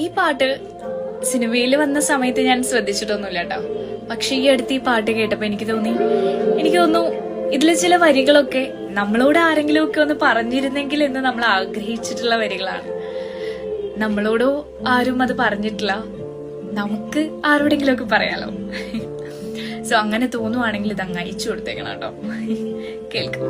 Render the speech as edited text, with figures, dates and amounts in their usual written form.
ഈ പാട്ട് സിനിമയിൽ വന്ന സമയത്ത് ഞാൻ ശ്രദ്ധിച്ചിട്ടൊന്നുമില്ല കേട്ടോ. പക്ഷെ ഈ അടുത്ത് ഈ പാട്ട് കേട്ടപ്പോ എനിക്ക് തോന്നുന്നു ഇതിലെ ചില വരികളൊക്കെ നമ്മളോട് ആരെങ്കിലും ഒക്കെ ഒന്ന് പറഞ്ഞിരുന്നെങ്കിൽ എന്ന് നമ്മൾ ആഗ്രഹിച്ചിട്ടുള്ള വരികളാണ്. നമ്മളോടോ ആരും അത് പറഞ്ഞിട്ടില്ല, നമുക്ക് ആരോടെങ്കിലും ഒക്കെ പറയാലോ. സോ അങ്ങനെ തോന്നുവാണെങ്കിൽ ഇത് അങ്ങ് അയച്ചു കൊടുത്തേക്കണം കേട്ടോ. കേൾക്കാം.